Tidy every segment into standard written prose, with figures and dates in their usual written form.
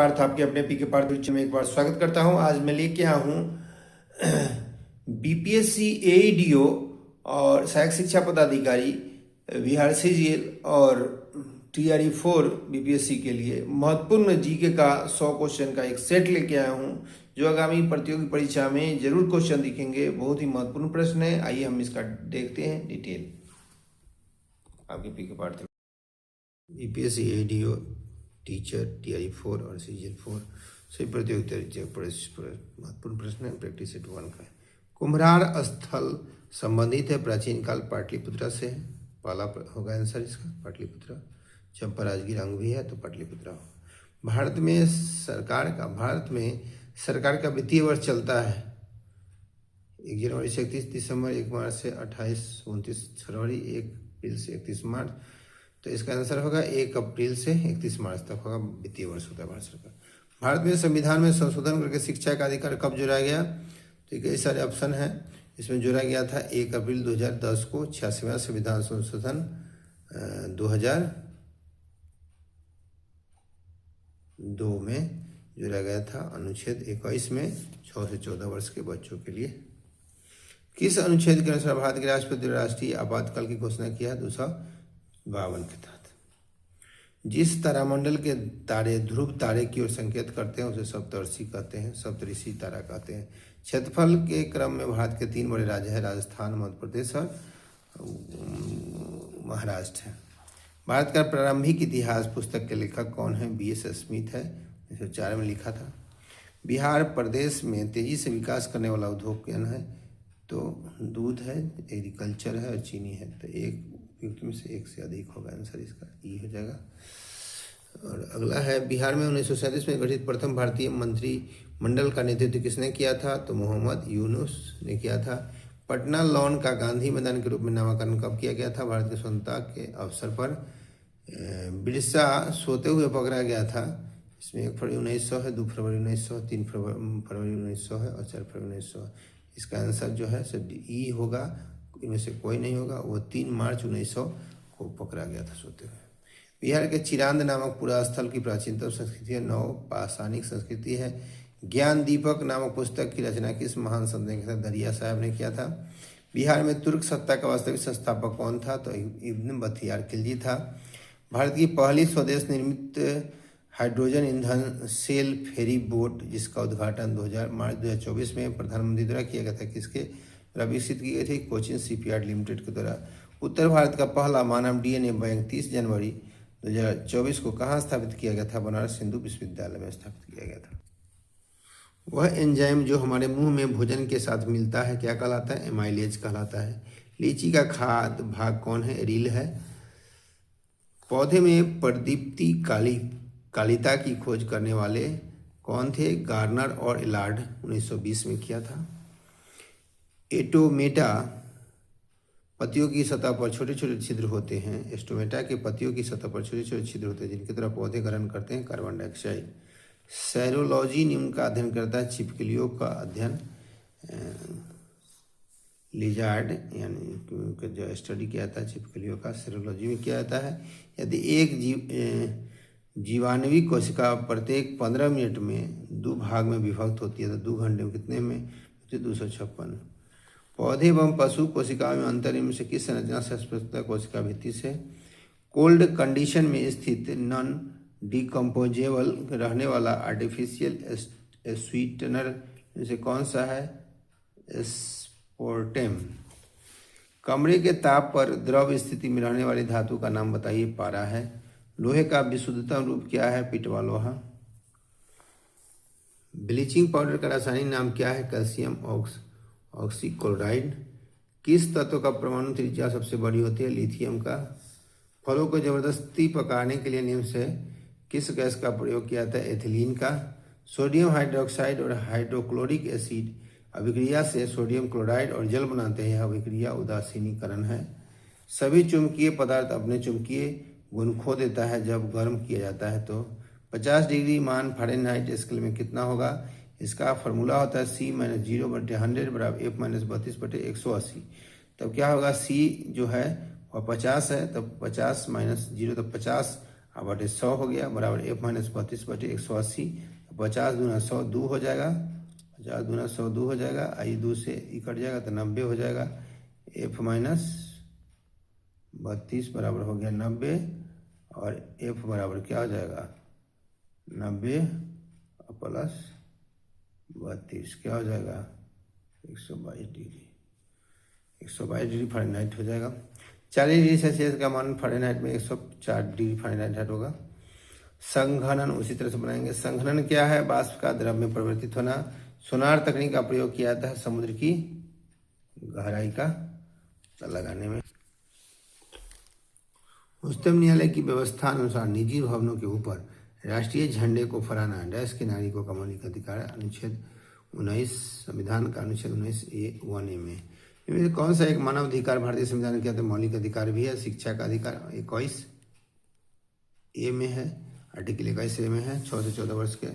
पार्थ आपके अपने पीके पार्थ में एक बार स्वागत करता हूं। आज मैं लेके आया हूं बीपीएससी एईडीओ और सहायक शिक्षा पदाधिकारी बिहार सीजीएल और टीआरई 4 बीपीएससी के लिए महत्वपूर्ण जीके का 100 क्वेश्चन का एक सेट लेके आया हूं, जो आगामी प्रतियोगी परीक्षा में जरूर क्वेश्चन दिखेंगे। बहुत ही महत्वपूर्ण प्रश्न है। आइए हम इसका देखते हैं डिटेल। आपके पीके पार्थ बीपीएससी एईडीओ टीचर टीआरई 4 और सीजीएल 4 सभी प्रतियोगिता महत्वपूर्ण प्रश्न है। प्रैक्टिस सेट 1 का है। कुम्हरार स्थल संबंधित है प्राचीन काल पाटलिपुत्रा से है। पहला होगा आंसर इसका पाटलिपुत्रा। चंपा राजगीर अंग भी है तो पाटलिपुत्रा हो। भारत में सरकार का वित्तीय वर्ष चलता है 1 जनवरी से 31 दिसंबर, 1 मार्च से 28-29 फरवरी, 1 अप्रैल से 31 मार्च। तो इसका आंसर होगा 1 अप्रैल से 31 मार्च तक होगा वित्तीय वर्ष होता है भारत सरकार। भारत में संविधान में संशोधन करके शिक्षा का अधिकार कब जोड़ा गया? तो कई सारे ऑप्शन हैं। इसमें जोड़ा गया था 1 अप्रैल 2010 को। 86वां संविधान संशोधन 2002 में जोड़ा गया था। अनुच्छेद 21 में 6 से 14 वर्ष के बच्चों के लिए। किस अनुच्छेद के अनुसार भारत के राष्ट्रपति राष्ट्रीय आपातकाल की घोषणा किया है? 252 के तहत। जिस तारामंडल के तारे ध्रुव तारे की ओर संकेत करते हैं उसे सप्तर्षि कहते हैं, सप्तऋषि तारा कहते हैं। क्षेत्रफल के क्रम में भारत के 3 बड़े राज्य हैं, राजस्थान, मध्य प्रदेश और महाराष्ट्र है। भारत का प्रारंभिक इतिहास पुस्तक के लेखक कौन है? BS स्मिथ है, 1904 में लिखा था। बिहार प्रदेश में तेजी से विकास करने वाला उद्योग कौन है? तो दूध है, एग्रीकल्चर है और चीनी है। तो एक युक्त में से 1 से अधिक होगा आंसर इसका, ई हो जाएगा। और अगला है, बिहार में 1937 में गठित प्रथम भारतीय मंत्रिमंडल का नेतृत्व किसने किया था? तो मोहम्मद यूनुस ने किया था। पटना लॉन का गांधी मैदान के रूप में नामकरण कब किया गया था? भारत की स्वतंत्रता के अवसर पर। बिरसा सोते हुए पकड़ा गया था। इसमें 1 फरवरी 1900 है, 2 फरवरी 1900, 3 फरवरी 1900 है और 4 फरवरी 1900 है। इसका आंसर जो है सो ई होगा, इनमें से कोई नहीं होगा। वो 3 मार्च 1900 को पकड़ा गया था सोते हुए। बिहार के चिरांद नामक पुरा स्थल की प्राचीनतम संस्कृति है, नव पाषाणिक संस्कृति है। ज्ञान दीपक नामक पुस्तक की रचना किस महान संत ने किया था? दरिया साहब ने किया था। बिहार में तुर्क सत्ता का वास्तविक संस्थापक कौन था? तो इब्न बख्तियार खिलजी था। भारत की पहली स्वदेश निर्मित हाइड्रोजन ईंधन सेल फेरी बोट जिसका उद्घाटन मार्च 2024 में प्रधानमंत्री द्वारा किया गया था, किसके द्वारा विकसित की गई थी? कोचिन शिपयार्ड लिमिटेड के द्वारा। उत्तर भारत का पहला मानव DNA बैंक 30 जनवरी 2024 को कहाँ स्थापित किया गया था? बनारस हिंदू विश्वविद्यालय में स्थापित किया गया था। वह एंजाइम जो हमारे मुंह में भोजन के साथ मिलता है क्या कहलाता है? एमाइलेज कहलाता है। लीची का खाद्य भाग कौन है? एरिल है। पौधे में प्रदीप्ति कालिता की खोज करने वाले कौन थे? गार्नर और एलार्ड 1920 में किया था। एटोमेटा पत्तियों की सतह पर छोटे छोटे छिद्र होते हैं। एस्टोमेटा के पत्तियों की सतह पर छोटे छोटे छिद्र होते हैं जिनकी तरह पौधे ग्रहण करते हैं कार्बन डाइऑक्साइड। सेरोलॉजी निम्न का अध्ययन करता है। छिपकलियों का अध्ययन लिजार्ड यानी जो स्टडी किया जाता है छिपकलियों का सेरोलॉजी में किया जाता है। यदि एक जीवाणुवी कोशिका प्रत्येक 15 मिनट में 2 भाग में विभक्त होती है तो 2 घंटे में कितने में? 256। पौधे एवं पशु कोशिकाओं में अंतर इनमें से किस संरचना से स्पष्ट कोशिका भित्ति से? कोल्ड कंडीशन में स्थित नॉन डिकम्पोजेबल रहने वाला आर्टिफिशियल स्वीटनर से कौन सा है? एस्पार्टेम। कमरे के ताप पर द्रव स्थिति में रहने वाली धातु का नाम बताइए। पारा है। लोहे का विशुद्धतम रूप क्या है? पिटवा लोहा। ब्लीचिंग पाउडर का रासायनिक नाम क्या है? Calcium oxychloride. किस तत्व का परमाणु त्रिज्या सबसे बड़ी होती है? लिथियम का। फलों को जबरदस्ती पकाने के लिए निम्न से किस गैस का प्रयोग किया जाता है? एथिलीन का। सोडियम हाइड्रोक्साइड और हाइड्रोक्लोरिक एसिड अभिक्रिया से सोडियम क्लोराइड और जल बनाते हैं। यह अभिक्रिया उदासीनीकरण है। सभी चुंबकीय पदार्थ अपने चुंबकीय गुण खो देता है जब गर्म किया जाता है। तो 50 डिग्री मान फ़ारेनहाइट स्केल में कितना होगा? इसका फॉर्मूला होता है C-0/100 बराबर F-32/180। तब क्या होगा? C जो है वह 50 है, तब 50 - 0 तब 50 बटे 100 हो गया बराबर f माइनस 32 बटे 180। 50 दूना 100 2 हो जाएगा, 50 दूना 100 2 हो जाएगा, आई 2 से ई कट जाएगा तो 90 हो जाएगा। f माइनस 32 बराबर हो गया 90 और f बराबर क्या हो जाएगा 90 प्लस 32 क्या हो जाएगा 122 डिग्री, 122 डिग्री फ़ारेनहाइट हो जाएगा। 40 डिग्री सेल्सियस का मान फ़ारेनहाइट में 104 डिग्री फ़ारेनहाइट होगा। संघनन उसी तरह से बनाएंगे। संघनन क्या है, वाष्प का द्रव में परिवर्तित होना। सोनार तकनीक का प्रयोग किया जाता है समुद्र की गहराई का पता लगाने में। उच्चतम न्यायालय की व्यवस्था अनुसार निजी भवनों के ऊपर राष्ट्रीय झंडे को फहराना डैश के नागरिकों का मौलिक अधिकार है। अनुच्छेद 19 संविधान का अनुच्छेद 19(a)(1)(a) में इनमें से कौन सा एक मानव अधिकार भारतीय संविधान के अंदर मौलिक अधिकार भी है। शिक्षा का अधिकार 21(a) में है, आर्टिकल 21(a) में है। 6 से 14 वर्ष के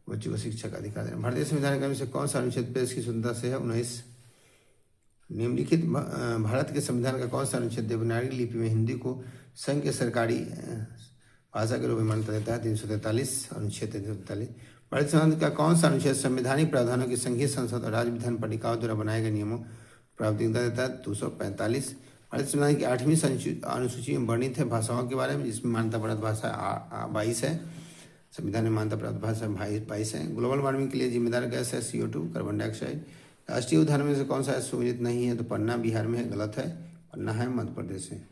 बच्चों को शिक्षा का अधिकार है। भारतीय संविधान के अनुसार कौन सा अनुच्छेद प्रेस की स्वतंत्रता से है 19। निम्नलिखित भारत के संविधान का कौन सा अनुच्छेद देवनागरी लिपि में हिंदी को संघ के सरकारी भाषा के रूप में मान्यता देता है 343 अनुच्छेद 343। भारतीय संविधान का कौन सा अनुच्छेद संवैधानिक प्रावधानों की संघीय संसद और राज्य विधान पालिकाओं द्वारा बनाए गए नियमों प्रावधानिकता देता है 245। भारतीय संविधान की 8वीं अनुसूची में वर्णित है भाषाओं के बारे में जिसमें मान्यता प्राप्त भाषा 22 है। संविधान में मान्यता प्राप्त भाषा 22 है। ग्लोबल वार्मिंग के लिए जिम्मेदार गैस है CO2 कार्बन डाइऑक्साइड। राष्ट्रीय उद्यान में से कौन सा सुमेलित नहीं है तो पन्ना बिहार में है, गलत है। पन्ना है मध्य प्रदेश में।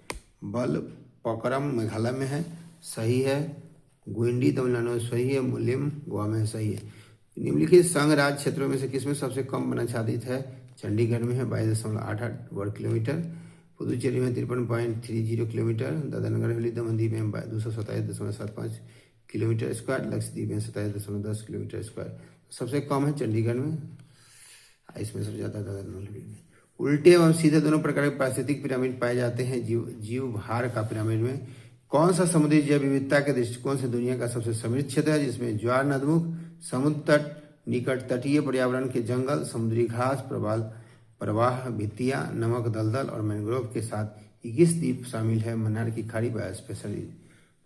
बलपकरम मेघालय में है, सही है। गुइंडी तमिलनाडु में सही है। मुलिम गोवा में सही है। निम्नलिखित संघ राज्य क्षेत्रों में से किसमें सबसे कम वनाच्छादित है। चंडीगढ़ में है 22.88 वर्ग किलोमीटर। पुदुचेरी में 53.30 किलोमीटर। दादरा नगर हवेली दमन दीव में 227.75 किलोमीटर स्क्वायर। लक्षद्वीप में 27.10 किलोमीटर स्क्वायर। सबसे कम है चंडीगढ़ में, इसमें सबसे ज़्यादा दादरा नगर हवेली में। उल्टे एवं सीधे दोनों प्रकार के पारिस्थितिक पिरामिड पाए जाते हैं जीव भार का पिरामिड में। कौन सा समुद्री जैव विविधता के दृष्टिकोण से दुनिया का सबसे समृद्ध क्षेत्र है जिसमें ज्वार नदमुख, समुद्र तट, निकट तटीय पर्यावरण के जंगल, समुद्री घास, प्रवाह भित्तियां, नमक दलदल और मैंग्रोव के साथ 21 द्वीप शामिल है। मन्नार की खाड़ी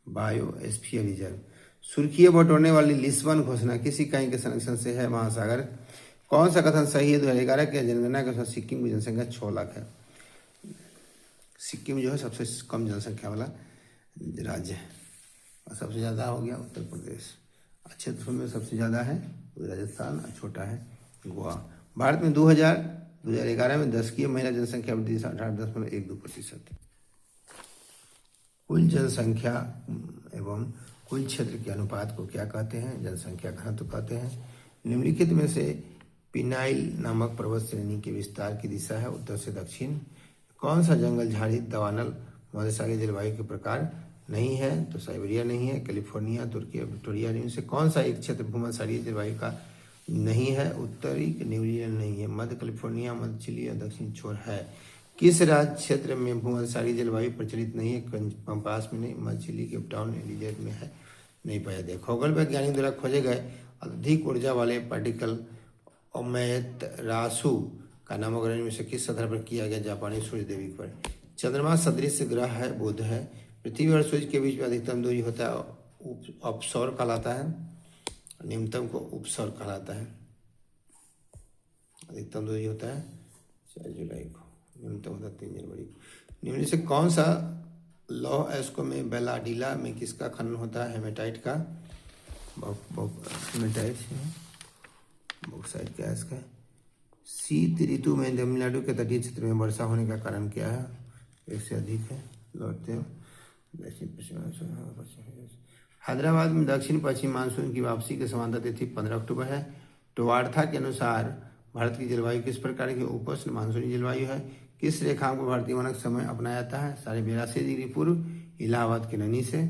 बायोस्फीयर रिजर्व। सुर्खियां बटोरने वाली लिस्बन घोषणा किस इकाई के संरक्षण से है। महासागर। कौन सा कथन सही है 2011 के जनगणना के अनुसार सिक्किम की जनसंख्या 6 लाख है। सिक्किम जो है सबसे कम जनसंख्या वाला राज्य है और सबसे ज़्यादा हो गया उत्तर प्रदेश। क्षेत्रफल में सबसे ज़्यादा है राजस्थान और छोटा है गोवा। भारत में 2011 में 10 की महिला जनसंख्या वृद्धि 18.12%। कुल जनसंख्या एवं कुल क्षेत्र के अनुपात को क्या कहते हैं। जनसंख्या घनत्व कहते हैं। निम्नलिखित में से पिनाइल नामक पर्वत श्रेणी के विस्तार की दिशा है उत्तर से दक्षिण। कौन सा जंगल झाड़ी दवानल मध्यसागरीय जलवायु के प्रकार नहीं है तो साइबेरिया नहीं है। कैलिफोर्निया, तुर्की और विक्टोरिया इनमें से कौन सा एक क्षेत्र भूमध्यसागरीय जलवायु का नहीं है। उत्तरी न्यूजीलैंड नहीं है। मध्य कैलिफोर्निया, मध्य चिली और दक्षिण छोर है। किस राज्य क्षेत्र में भूमध्यसागरीय जलवायु प्रचलित नहीं है। पंपास में नहीं, मध्य चिली, केप टाउन, एलिजेट में है, नहीं पाया गया। खगोल वैज्ञानिक द्वारा खोजे गए अधिक ऊर्जा वाले पार्टिकल ओमेटरासु का नामकरण में से किस आधार पर किया गया। जापानी सूर्य देवी पर। चंद्रमा सदृश ग्रह है, बुध है। पृथ्वी और सूर्य के बीच में अधिकतम दूरी होता है अपसौर कहलाता है, निम्नतम को उपसौर कहलाता है। अधिकतम दूरी होता है 4 जुलाई को, न्यूनतम होता है 3 जनवरी को। निम्न से कौन सा लौह अयस्कों में बेलाडीला में किसका खनन होता है। हेमेटाइट का, हेमेटाइट बॉक्साइट का इसका। शीत ऋतु में तमिलनाडु के तटीय क्षेत्र में वर्षा होने का कारण क्या है। एक से अधिक है। लौटते हैं दक्षिण पश्चिम। हैदराबाद में दक्षिण पश्चिम मानसून की वापसी की समांतर तिथि 15 अक्टूबर है। टोवार्था के अनुसार भारत की जलवायु किस प्रकार की उपोष्ण मानसूनी जलवायु है। किस रेखांक को भारतीय मानक समय अपनाया जाता है। 82.5 डिग्री पूर्व इलाहाबाद के ननी से।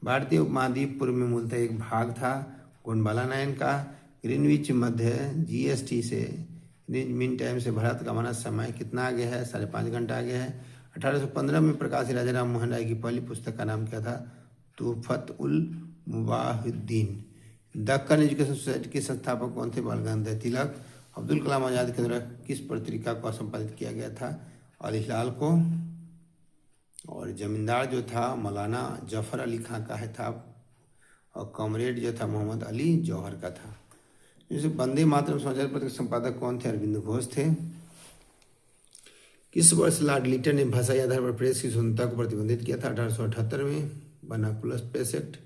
भारतीय उपमहाद्वीप पूर्व में मूलतः एक भाग था गोंडवाना लाइन का। ग्रीनविच मध्य GST से मीन टाइम से भारत का मानक समय कितना आगे है। 5.5 घंटा आगे है। 1815 में प्रकाशित राजा राम मोहन राय की पहली पुस्तक का नाम क्या था। तोहफत उल मुबाहिद्दीन। दक्कन एजुकेशन सोसाइटी के संस्थापक कौन थे। बाल गंगाधर तिलक। अब्दुल कलाम आज़ाद के द्वारा किस पत्रिका को संपादित किया गया था। अल हिलाल को। और जमींदार जो था मौलाना जफर अली खां का है था, और कॉमरेड जो था मोहम्मद अली जौहर का था। जैसे वंदे मातरम समाचार पत्र के संपादक कौन थे? अरविंद घोष थे। किस वर्ष लॉर्ड लिटन ने भाषाई आधार पर प्रेस की स्वतंत्रता को प्रतिबंधित किया था? 1878 में बना प्लस प्रेस एक्ट।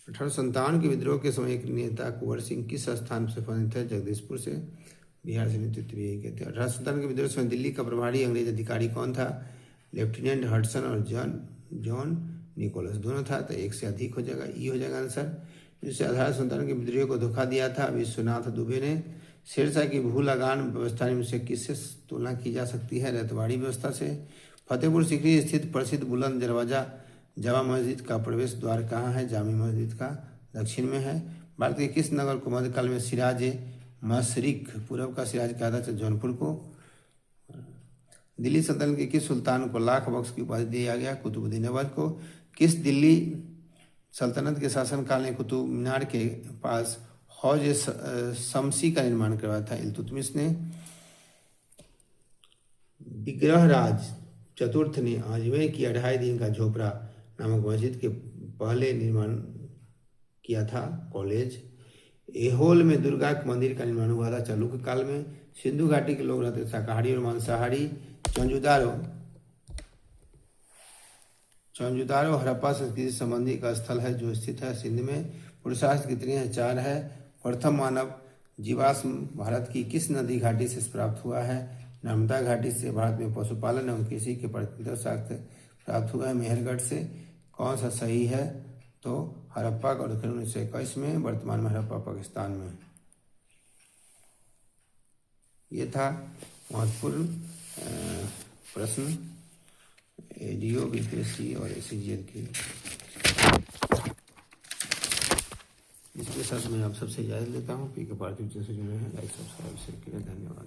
1857 के विद्रोह के समय एक नेता कुंवर सिंह किस स्थान से संबंधित है? जगदीशपुर से। बिहार से नेतृत्व यही कहते हैं। 1857 के विद्रोह में दिल्ली का प्रभारी अंग्रेज अधिकारी कौन था? लेफ्टिनेंट हडसन और जॉन निकोलस दोनों था, तो एक से अधिक हो जाएगा, ई हो जाएगा आंसर। जिससे 1857 के विद्रोह को धोखा दिया था विश्वनाथ दुबे ने। शेरशाह की भू लगान व्यवस्था में से किससे तुलना की जा सकती है? रतवाड़ी व्यवस्था से। फतेहपुर सीकरी स्थित प्रसिद्ध बुलंद दरवाजा जामा मस्जिद का प्रवेश द्वार कहाँ है? जामी मस्जिद का दक्षिण में है। भारत के किस नगर को मध्यकाल में सिराज मशरिक, पूरब का सिराज कहा था? जौनपुर को। दिल्ली सल्तनत के किस सुल्तान को लाख बख्श की उपाधि दिया गया? कुतुबुद्दीन ऐबक को। किस दिल्ली सल्तनत के शासनकाल में कुतुब मीनार के पास हौज शमसी का निर्माण करवाया था? इल्तुतमिश ने। विग्रहराज चतुर्थ ने अजमेर की 2.5 दिन का झोपड़ा नामक मस्जिद के पहले निर्माण किया था? कॉलेज। एहोल में दुर्गा मंदिर का निर्माण हुआ था चालुक्य काल में। सिंधु घाटी के लोग रहते शाकाहारी और मांसाहारी। चंजुदारो हड़प्पा संस्कृति संबंधी का स्थल है जो स्थित है सिंध में। पुरुषार्थ कितने हैं? 4 है। प्रथम मानव जीवाश्म भारत की किस नदी घाटी से प्राप्त हुआ है? नर्मदा घाटी से। भारत में पशुपालन एवं कृषि के प्राकृतिक साक्ष्य प्राप्त हुआ है मेहरगढ़ से। कौन सा सही है? तो हड़प्पा का उत्खनन 1921 में, वर्तमान में हड़प्पा पाकिस्तान में। ये था महत्वपूर्ण प्रश्न एडीओ, बीपीएससी और एसीजीएल की। इसके साथ मैं आप सबसे इजाजत लेता हूँ। पी के पार्टी से जुड़े हैं, लाइक सब्सक्राइब शेयर करें। धन्यवाद।